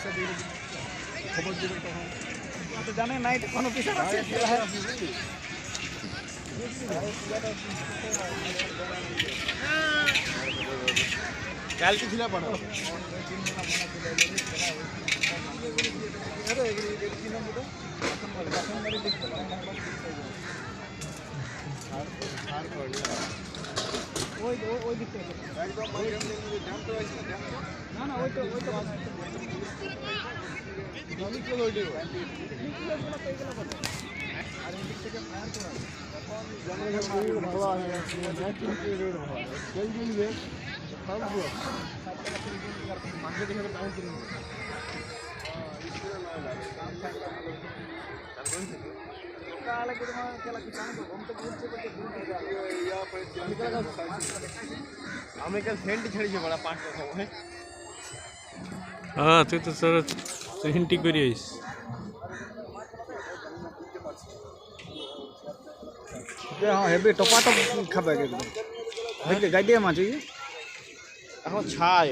খবর দেবে তখন তো জানেন না এটা কোনো পিছন আছে কালকে ছিল পড়া ওই ওই দিক থেকে একদম না না ওই তো আর ওই দিক থেকে ফায়ার করা আমি কাল সেন্ট ছেড়েছি বড় 5টা সময় হ্যাঁ তুই তো স্যার হিন্টি করিস হ্যাঁ হেবি টপাটপ খাবে একদম দেখলে গাইডিয়া মাছ এখন ছাই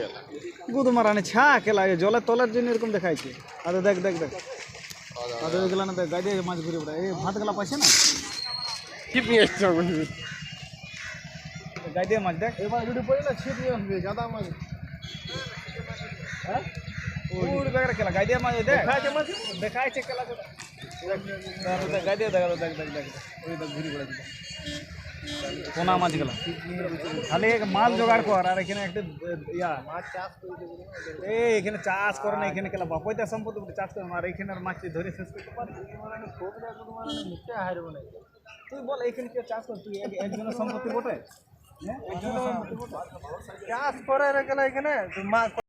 গুদ মারানে ছা কেলা জলের তলের জন্য এরকম দেখাইছে আর দেখ দেখ দেখ আর ওইগুলা না গাইডিয়া মাছ ঘুরে বেড়ায় এই ভাত গেলা পাইছে না টিপ নিয়ে এসছে গাইডিয়া মাছ দেখ এবার যদি পড়ে না ছিপ নিয়ে আসবে গাদা মাছ হ্যাঁ ওই ব্যাগটা কেলা গাইডিয়া মাছ দেখ দেখাইছে কেলা দেখ গাইডিয়া দেখ দেখ দেখ দেখ ওই দেখ ঘুরে বেড়াচ্ছে কোনা মাছ গেলা খালি মাল জোগাড় কর আর এখানে একটা ইয়া মাছ চাষ এই এখানে চাষ করে না এখানে কেলা বাপইতা সম্পত্তি চাষ করে আর এখানে মাছ ধরে শেষ করতে পারি তুই বল এখানে কেউ চাষ কর তুই একজনের সম্পত্তি বটে হ্যাঁ একজনের সম্পত্তি বটে চাষ করে গেলে এখানে মাছ